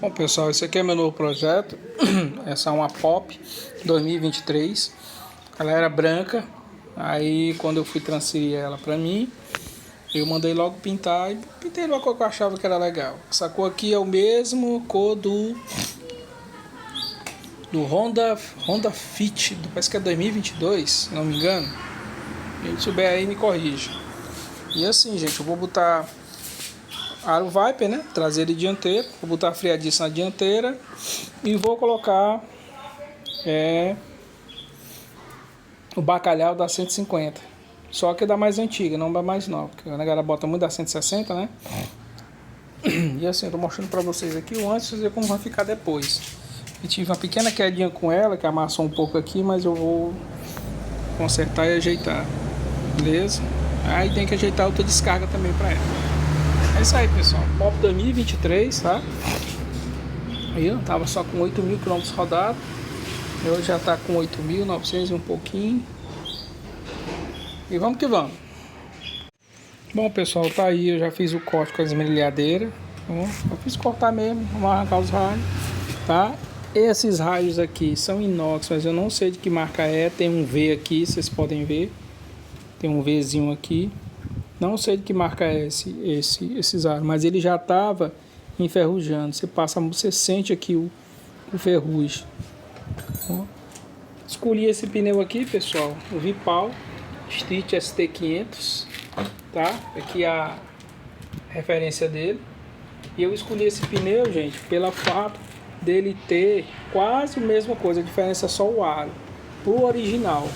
Bom pessoal, esse aqui é meu novo projeto. Essa é uma Pop 2023. Ela era branca. Aí quando eu fui transferir ela pra mim, eu mandei logo pintar e pintei uma cor que eu achava que era legal. Essa cor aqui é o mesmo cor do Honda Fit, parece que é 2022, se não me engano. Quem souber aí me corrija. E assim, gente, eu vou botar aro Viper, né? Traseira e dianteira. Vou botar a freadiça na dianteira e vou colocar o bacalhau da 150. Só que é da mais antiga, não da mais nova. Porque a galera bota muito da 160, né? E assim, eu tô mostrando pra vocês aqui o antes e ver como vai ficar depois. Eu tive uma pequena quedinha com ela, que amassou um pouco aqui, mas eu vou consertar e ajeitar. Beleza? Aí tem que ajeitar outra descarga também pra ela. É isso aí, pessoal. Pop 2023, tá? Aí eu tava só com 8.000 km rodados. Hoje já tá com 8.900 e um pouquinho. E vamos que vamos. Bom, pessoal, tá aí. Eu já fiz o corte com a esmerilhadeira. Eu fiz cortar mesmo. Vamos arrancar os raios, tá? Esses raios aqui são inox, mas eu não sei de que marca é. Tem um V aqui, vocês podem ver. Tem um Vzinho aqui. Não sei de que marca é esses aros, mas ele já estava enferrujando. Você sente aqui o ferrugem. Ó. Escolhi esse pneu aqui, pessoal, o Vipal Street ST500, tá? Aqui a referência dele. E eu escolhi esse pneu, gente, pelo fato dele ter quase a mesma coisa, a diferença é só o aro. O original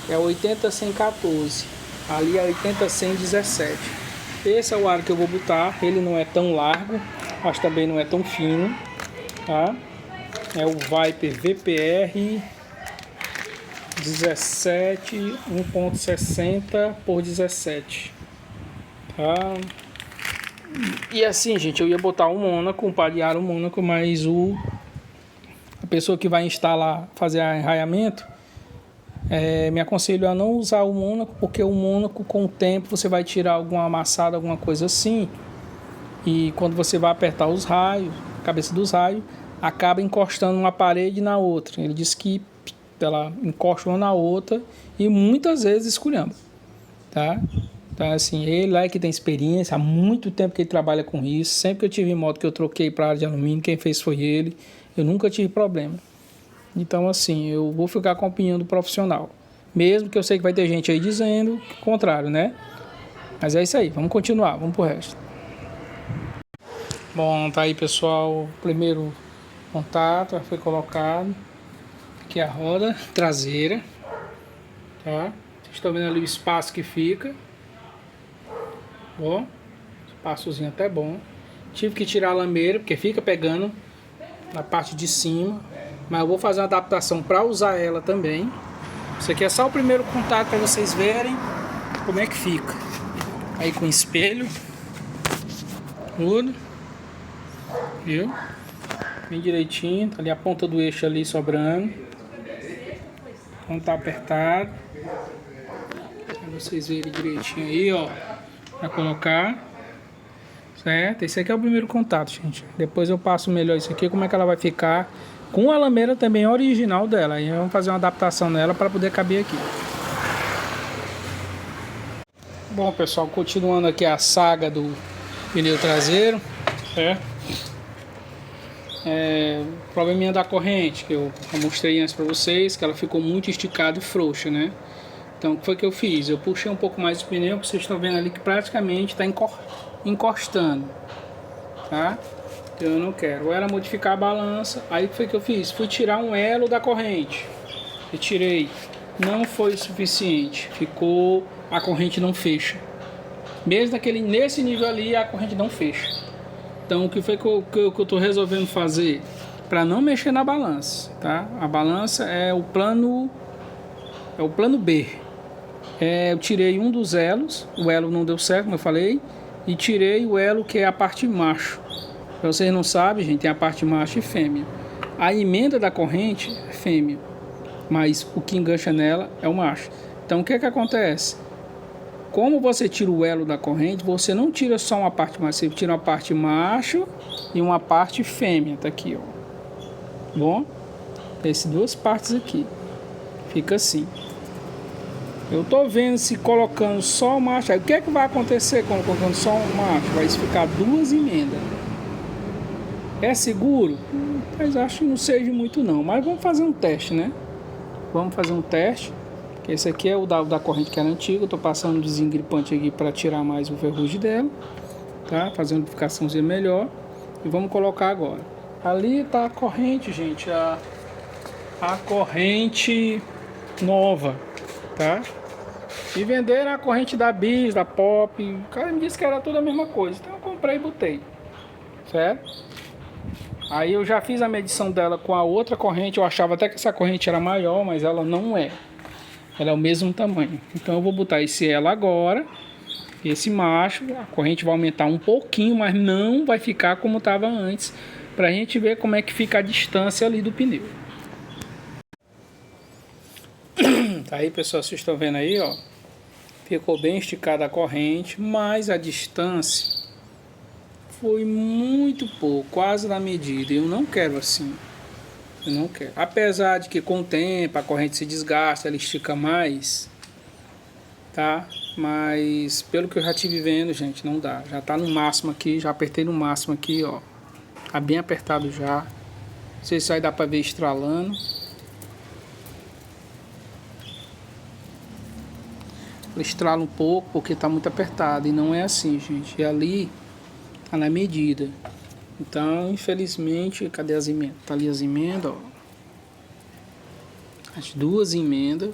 é 80-114. Ali é 80-117. Esse é o aro que eu vou botar. Ele não é tão largo, mas também não é tão fino, tá? É o Viper VPR 17 1.60 por 17, tá? E assim, gente, eu ia botar um Mônaco, um par de aro Mônaco, mas a pessoa que vai instalar, fazer enraiamento, me aconselho a não usar o Mônaco, porque o Mônaco, com o tempo, você vai tirar alguma amassada, alguma coisa assim, e quando você vai apertar os raios, a cabeça dos raios, acaba encostando uma parede na outra. Ele diz que ela encosta uma na outra e muitas vezes esculhamba, tá? Então, assim, ele lá é que tem experiência, há muito tempo que ele trabalha com isso. Sempre que eu tive moto que eu troquei para área de alumínio, quem fez foi ele. Eu nunca tive problema. Então, assim, eu vou ficar com a opinião do profissional. Mesmo que eu sei que vai ter gente aí dizendo o contrário, né? Mas é isso aí, vamos continuar, vamos pro resto. Bom, tá aí, pessoal, o primeiro contato já foi colocado. Aqui a roda traseira, tá? Vocês estão vendo ali o espaço que fica. Ó, espaçozinho até bom. Tive que tirar a lameira, porque fica pegando na parte de cima. Mas eu vou fazer uma adaptação para usar ela também. Isso aqui é só o primeiro contato para vocês verem como é que fica. Aí com espelho, tudo, viu? Bem direitinho, tá ali a ponta do eixo ali sobrando. Então tá apertado. Pra vocês verem direitinho aí, ó. Pra colocar. Certo? Esse aqui é o primeiro contato, gente. Depois eu passo melhor isso aqui, como é que ela vai ficar. Com a lameira também original dela. Aí vamos fazer uma adaptação nela para poder caber aqui. Bom, pessoal, continuando aqui a saga do pneu traseiro. O probleminha da corrente, que eu mostrei antes para vocês, que ela ficou muito esticada e frouxa, né? Então, o que foi que eu fiz? Eu puxei um pouco mais o pneu, que vocês estão vendo ali que praticamente está encostando, tá? Eu não quero. Ou era modificar a balança. Aí o que foi que eu fiz? Fui tirar um elo da corrente. Eu tirei. Não foi o suficiente. Ficou... A corrente não fecha. Mesmo nesse nível ali, a corrente não fecha. Então o que foi que eu tô resolvendo fazer? Para não mexer na balança, tá? A balança é o plano B. Eu tirei um dos elos. O elo não deu certo, como eu falei. E tirei o elo que é a parte macho. Pra vocês não sabem, gente, tem a parte macho e fêmea. A emenda da corrente é fêmea, mas o que engancha nela é o macho. Então o que é que acontece? como você tira o elo da corrente, você não tira só uma parte macho, você tira uma parte macho e uma parte fêmea, tá aqui, ó. Bom, essas duas partes aqui, fica assim. Eu tô vendo se colocando só o macho, aí o que é que vai acontecer quando colocando só o macho? Vai ficar duas emendas. É seguro? Mas acho que não seja muito não, mas vamos fazer um teste, né? Vamos fazer um teste. Esse aqui é o da corrente que era antigo. Eu tô passando um desengripante aqui para tirar mais o ferrugem dela, tá? Fazer uma lubrificaçãozinha melhor. E vamos colocar agora. Ali tá a corrente, gente, a corrente nova, tá? E venderam a corrente da Bis, da Pop. O cara me disse que era tudo a mesma coisa, então eu comprei e botei, certo? Aí eu já fiz a medição dela com a outra corrente. Eu achava até que essa corrente era maior, mas ela não é. Ela é o mesmo tamanho. Então eu vou botar esse ela agora. Esse macho, a corrente vai aumentar um pouquinho, mas não vai ficar como estava antes. Pra gente ver como é que fica a distância ali do pneu. Tá aí, pessoal, vocês estão vendo aí, ó. Ficou bem esticada a corrente, mas a distância foi muito pouco, quase na medida. Eu não quero assim. Eu não quero. Apesar de que com o tempo a corrente se desgasta, ela estica mais, tá? Mas pelo que eu já tive vendo, gente, não dá. Já tá no máximo aqui, já apertei no máximo aqui, ó. Tá bem apertado já. Não sei se vai dar pra ver estralando. Eu estralo um pouco porque tá muito apertado. E não é assim, gente. E ali tá na medida. Então, infelizmente, cadê as emendas? Tá ali as emendas, ó. As duas emendas.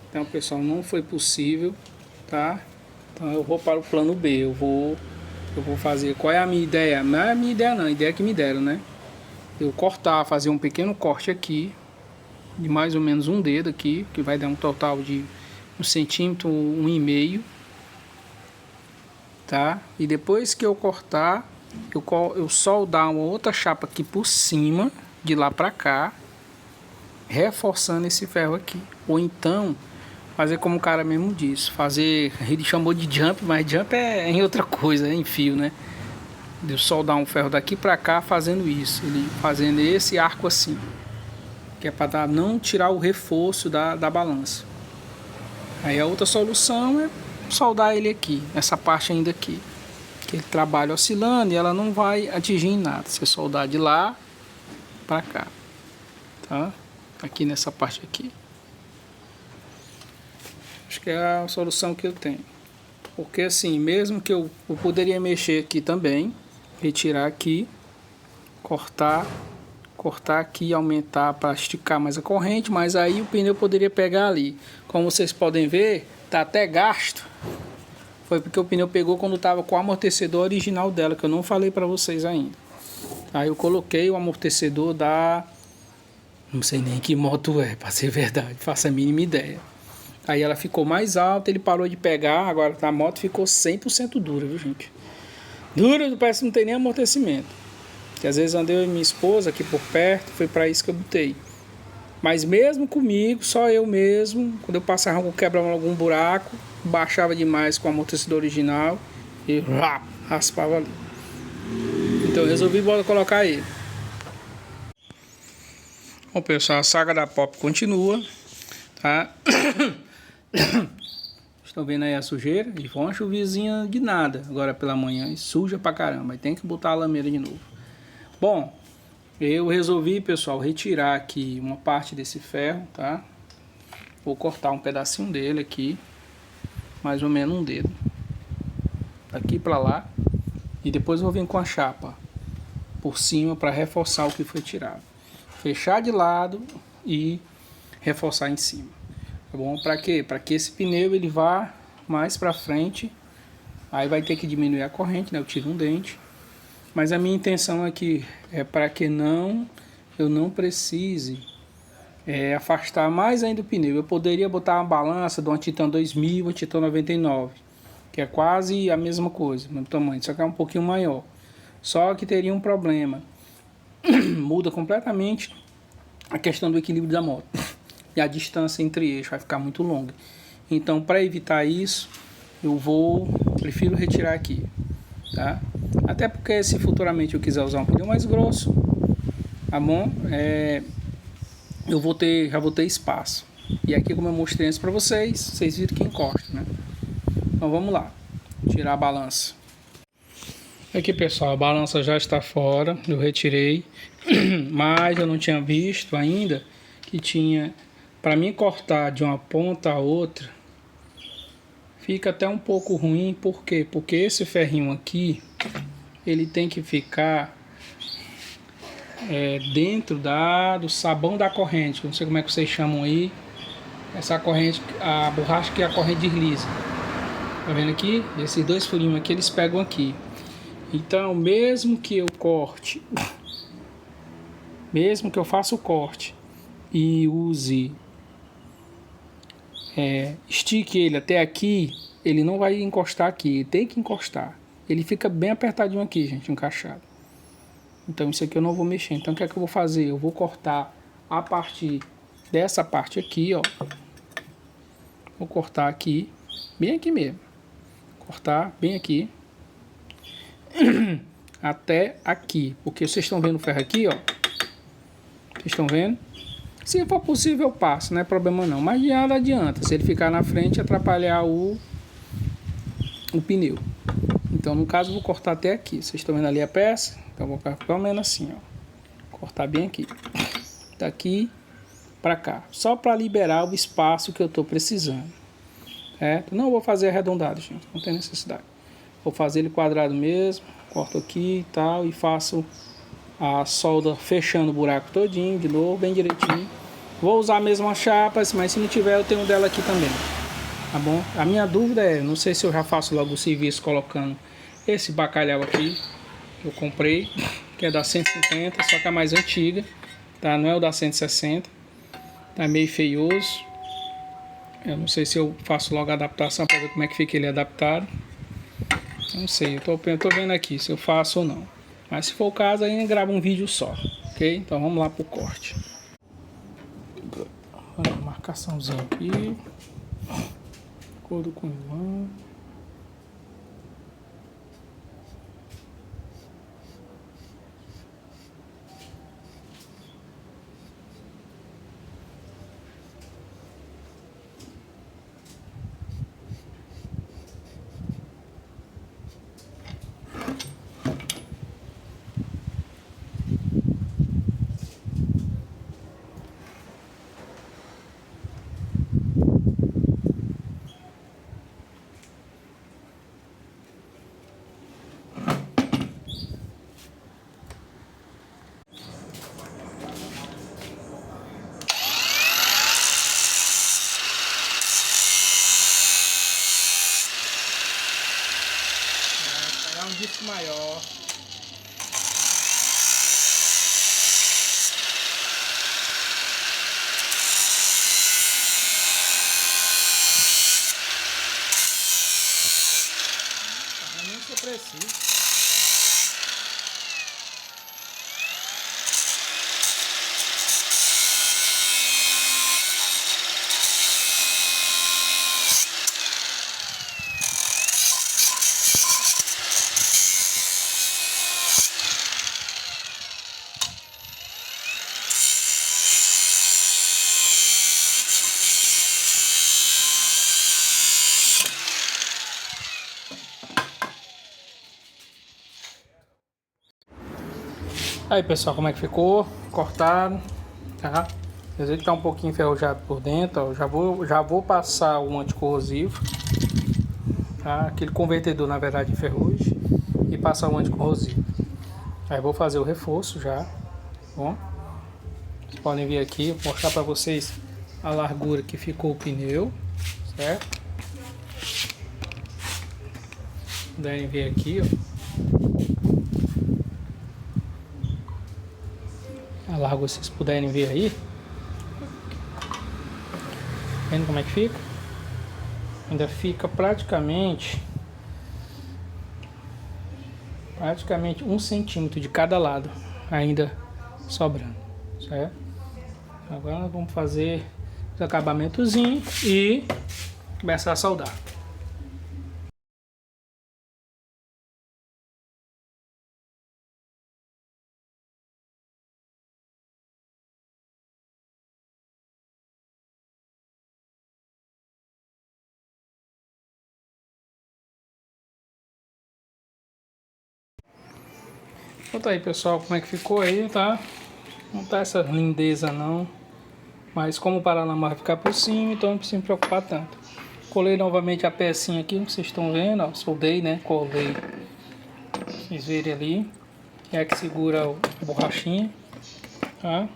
Então, pessoal, não foi possível, tá? Então, eu vou para o plano B. Eu vou fazer. Qual é a minha ideia? Não é a minha ideia, não. A ideia que me deram, né? Eu cortar, fazer um pequeno corte aqui, de mais ou menos um dedo aqui, que vai dar um total de 1 centímetro, 1,5, tá? E depois que eu cortar, eu soldar uma outra chapa aqui por cima, de lá pra cá, reforçando esse ferro aqui. Ou então fazer como o cara mesmo disse, fazer, ele chamou de jump, mas jump é em outra coisa, é em fio, né? De soldar um ferro daqui pra cá fazendo isso, ele fazendo esse arco assim, que é para não tirar o reforço da balança. Aí a outra solução é soldar ele aqui, essa parte ainda aqui, que ele trabalha oscilando e ela não vai atingir em nada. Você soldar de lá para cá, tá? Aqui nessa parte aqui. Acho que é a solução que eu tenho. Porque assim, mesmo que eu poderia mexer aqui também, retirar aqui, cortar aqui e aumentar para esticar mais a corrente, mas aí o pneu poderia pegar ali. Como vocês podem ver, tá até gasto. Foi porque o pneu pegou quando estava com o amortecedor original dela, que eu não falei para vocês ainda. Aí eu coloquei o amortecedor da... não sei nem que moto é, para ser verdade, faço a mínima ideia. Aí ela ficou mais alta, ele parou de pegar, agora a moto ficou 100% dura, viu, gente? Dura, parece que não tem nem amortecimento. Que às vezes andei eu e minha esposa aqui por perto, foi para isso que eu botei. Mas mesmo comigo, só eu mesmo, quando eu passava quebrava algum buraco, baixava demais com o amortecedor original e raspava ali. Então eu resolvi colocar ele. Bom, pessoal, a saga da Pop continua, tá? Estão vendo aí a sujeira? E foi uma chuvizinha de nada agora pela manhã, e suja pra caramba, aí tem que botar a lameira de novo. Bom, eu resolvi, pessoal, retirar aqui uma parte desse ferro, tá? Vou cortar um pedacinho dele aqui, mais ou menos um dedo, daqui pra lá, e depois vou vir com a chapa por cima para reforçar o que foi tirado. Fechar de lado e reforçar em cima, tá bom? Para quê? Para que esse pneu ele vá mais para frente, aí vai ter que diminuir a corrente, né? Eu tive um dente. Mas a minha intenção aqui é para que eu não precise afastar mais ainda o pneu. Eu poderia botar uma balança de uma Titan 2000 ou Titan 99, que é quase a mesma coisa, mesmo tamanho, só que é um pouquinho maior. Só que teria um problema. Muda completamente a questão do equilíbrio da moto. E a distância entre eixos vai ficar muito longa. Então, para evitar isso, prefiro retirar aqui, tá? Até porque se futuramente eu quiser usar um pneu mais grosso, tá bom? Já vou ter espaço. E aqui, como eu mostrei antes para vocês viram que encosta, né? Então vamos lá, tirar a balança. Aqui, pessoal, a balança já está fora, eu retirei, mas eu não tinha visto ainda que tinha, para mim cortar de uma ponta a outra, fica até um pouco ruim. Por quê? Porque esse ferrinho aqui, ele tem que ficar dentro do sabão da corrente, não sei como é que vocês chamam aí, essa corrente, a borracha que a corrente desliza. Tá vendo aqui? Esses dois furinhos aqui, eles pegam aqui. Então, mesmo que eu corte, mesmo que eu faça o corte e estique ele até aqui, ele não vai encostar aqui, tem que encostar. Ele fica bem apertadinho aqui, gente, encaixado. Então, isso aqui eu não vou mexer. Então, o que é que eu vou fazer? Eu vou cortar a partir dessa parte aqui, ó. Vou cortar aqui, bem aqui mesmo. Cortar bem aqui. Até aqui, porque vocês estão vendo o ferro aqui, ó. Vocês estão vendo? Se for possível eu passo, não é problema não, mas de nada adianta se ele ficar na frente e atrapalhar o pneu. Então no caso eu vou cortar até aqui. Vocês estão vendo ali a peça? Então eu vou ficar pelo menos assim, ó. Cortar bem aqui, daqui para cá, só para liberar o espaço que eu estou precisando. Não vou fazer arredondado, gente, não tem necessidade. Vou fazer ele quadrado mesmo, corto aqui e tal, e faço a solda fechando o buraco todinho, de novo, bem direitinho. Vou usar a mesma chapa, mas se não tiver eu tenho dela aqui também, tá bom? A minha dúvida não sei se eu já faço logo o serviço colocando esse bacalhau aqui, que eu comprei, que é da 150, só que é mais antiga, tá? Não é o da 160, tá meio feioso. Eu não sei se eu faço logo a adaptação para ver como é que fica ele adaptado. Não sei, eu tô vendo aqui se eu faço ou não. Mas se for o caso, aí grava um vídeo só, ok? Então vamos lá pro corte. Olha a marcaçãozinha aqui. Acordo com o Ivan. Um disco maior. Realmente eu preciso. Aí pessoal, como é que ficou? Cortado, tá? Às vezes tá um pouquinho enferrujado por dentro, ó. Já vou passar o anticorrosivo, tá? Aquele convertedor, na verdade, de ferrugem, e passar o anticorrosivo. Aí vou fazer o reforço já, bom? Vocês podem vir aqui, vou mostrar para vocês a largura que ficou o pneu, certo? Podem ver aqui, ó. A largura, vocês puderem ver aí. Vendo como é que fica? Ainda fica praticamente 1 centímetro de cada lado ainda sobrando, certo? Agora nós vamos fazer os acabamentozinhos e começar a soldar. Conta aí, pessoal, como é que ficou aí, tá? Não tá essa lindeza não, mas como o paralama vai ficar por cima, então não precisa me preocupar tanto. Colei novamente a pecinha aqui, como vocês estão vendo, ó, soldei, né? Colei, vocês verem ali, que é que segura a borrachinha, tá?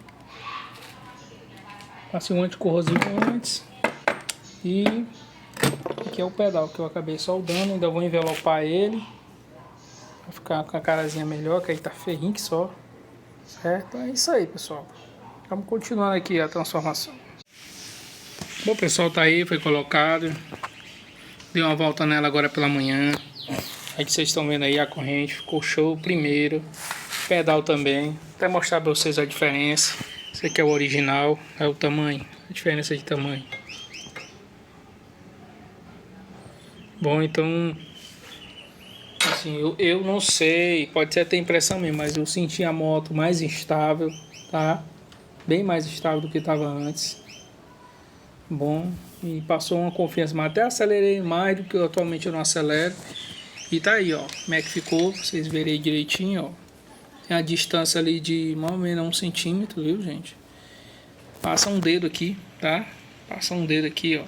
Passei um anticorrosivo antes e aqui é o pedal que eu acabei soldando, ainda vou envelopar ele pra ficar com a carazinha melhor, que aí tá feinho que só, certo? É isso aí, pessoal. Vamos continuando aqui a transformação. Bom, pessoal, tá aí, foi colocado. Dei uma volta nela agora pela manhã. Aí que vocês estão vendo aí a corrente, ficou show primeiro. Pedal também, até mostrar pra vocês a diferença. Esse aqui é o original, é o tamanho, a diferença de tamanho. Bom, então, assim, eu não sei, pode ser até impressão minha, mas eu senti a moto mais estável, tá? Bem mais estável do que estava antes. Bom, e passou uma confiança, mas até acelerei mais do que atualmente eu não acelero. E tá aí, ó, como é que ficou, vocês verem direitinho, ó. Tem a distância ali de mais ou menos 1 centímetro, viu, gente? Passa um dedo aqui, tá? Passa um dedo aqui, ó.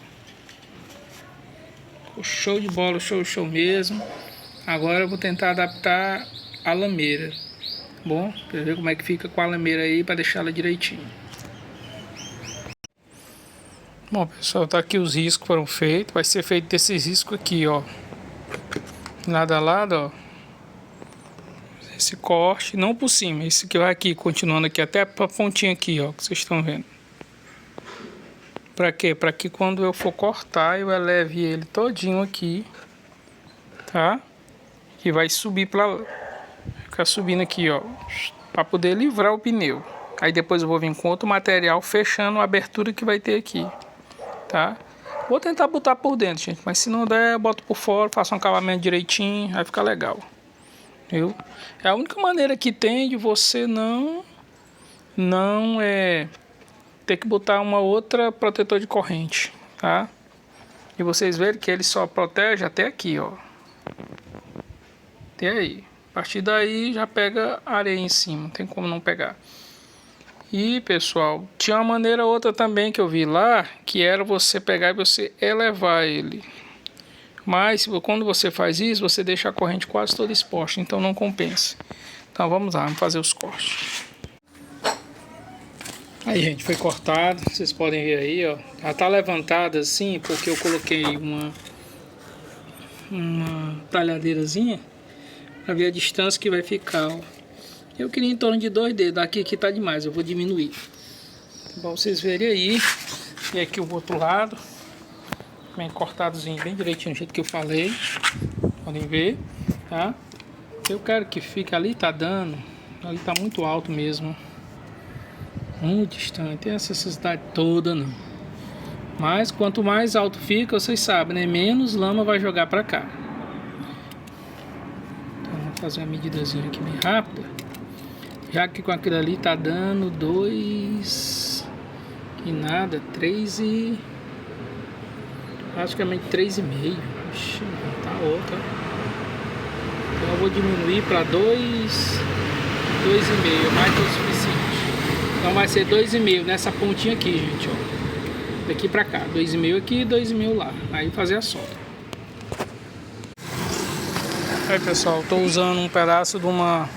Ficou show de bola, show mesmo. Agora eu vou tentar adaptar a lameira, tá bom? Pra ver como é que fica com a lameira aí, pra deixar ela direitinho. Bom, pessoal, tá aqui os riscos foram feitos. Vai ser feito desses riscos aqui, ó. Lado a lado, ó. Esse corte, não por cima. Esse que vai aqui, continuando aqui, até a pontinha aqui, ó. Que vocês estão vendo. Pra quê? Pra que quando eu for cortar, eu eleve ele todinho aqui. Tá? E vai subir pra... Ficar subindo aqui, ó. Pra poder livrar o pneu. Aí depois eu vou vir com outro material, fechando a abertura que vai ter aqui. Tá? Vou tentar botar por dentro, gente, mas se não der, eu boto por fora, faço um acabamento direitinho, vai ficar legal. Viu? É a única maneira que tem de você não ter que botar uma outra protetor de corrente, tá? E vocês verem que ele só protege até aqui, ó. Até aí. A partir daí já pega areia em cima, não tem como não pegar. E pessoal, tinha uma maneira outra também que eu vi lá, que era você pegar e você elevar ele. Mas quando você faz isso, você deixa a corrente quase toda exposta, então não compensa. Então vamos lá, vamos fazer os cortes. Aí, gente, foi cortado, vocês podem ver aí, ó. Ela tá levantada assim, porque eu coloquei uma talhadeirazinha para ver a distância que vai ficar, ó. Eu queria em torno de 2 dedos, aqui que tá demais, eu vou diminuir. Pra vocês verem aí. E aqui o outro lado, bem cortadozinho, bem direitinho, do jeito que eu falei. Podem ver, tá? Eu quero que fique ali, tá dando. Ali tá muito alto mesmo. Muito distante, tem essa necessidade toda não. Mas quanto mais alto fica, vocês sabem, né? Menos lama vai jogar pra cá. Então vamos fazer uma medidazinha aqui bem rápida. Já que com aquilo ali tá dando 2 e nada, 3 e praticamente 3,5. Tá outra. Então eu vou diminuir para 2,5, mais que o suficiente. Então vai ser 2,5 nessa pontinha aqui, gente, ó. Daqui pra cá, 2,5 aqui e 2,5 lá. Aí fazer a solda. Aí pessoal, tô usando um pedaço de uma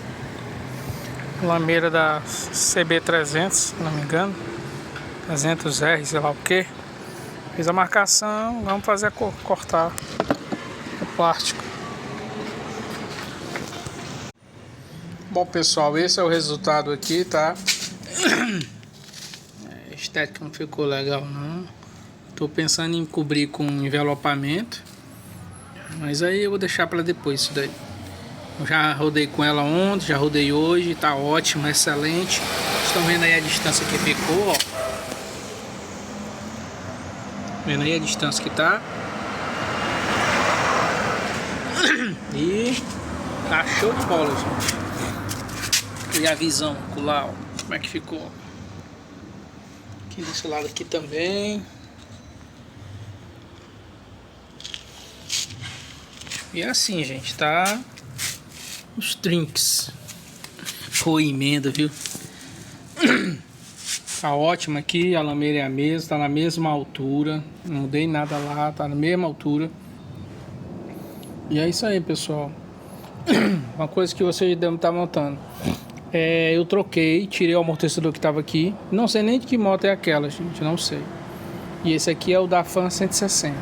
lameira da CB300, se não me engano, 300R, sei lá o que. Fiz a marcação, vamos fazer cortar o plástico. Bom pessoal, esse é o resultado aqui, tá? A estética não ficou legal não. Tô pensando em cobrir com envelopamento, mas aí eu vou deixar para depois isso daí. Eu já rodei com ela ontem, já rodei hoje, tá ótimo, excelente. Estão vendo aí a distância que ficou, ó. Vendo aí a distância que tá. Tá show de bola, gente. E a visão ocular, ó, como é que ficou? Aqui desse lado aqui também. E assim, gente, tá os trinques. Foi emenda, viu? Tá ótimo aqui, a lameira é a mesma, tá na mesma altura. Não mudei nada lá, tá na mesma altura. E é isso aí, pessoal. Uma coisa que vocês devem estar notando. Eu troquei, tirei o amortecedor que estava aqui. Não sei nem de que moto é aquela, gente, não sei. E esse aqui é o da Fan 160.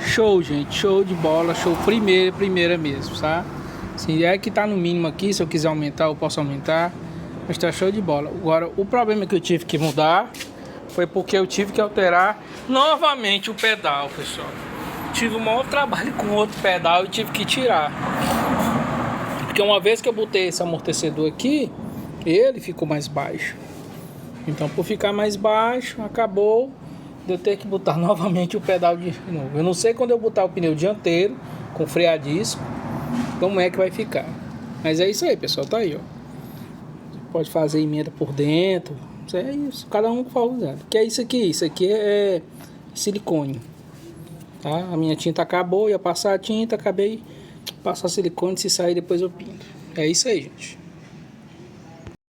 Show, gente, show de bola, show primeira mesmo, tá? Se é que tá no mínimo aqui, se eu quiser aumentar, eu posso aumentar. Mas tá show de bola. Agora, o problema que eu tive que mudar foi porque eu tive que alterar novamente o pedal, pessoal. Tive um maior trabalho com outro pedal e tive que tirar. Porque uma vez que eu botei esse amortecedor aqui, ele ficou mais baixo. Então, por ficar mais baixo, acabou de eu ter que botar novamente o pedal de novo. Eu não sei quando eu botar o pneu dianteiro com freio a disco, como é que vai ficar. Mas é isso aí, pessoal, tá aí, ó. Você pode fazer emenda por dentro. É isso, cada um faz usando. Que é isso aqui é silicone. Tá? A minha tinta acabou, ia passar a tinta, acabei passar silicone, se sair depois eu pinto. É isso aí, gente.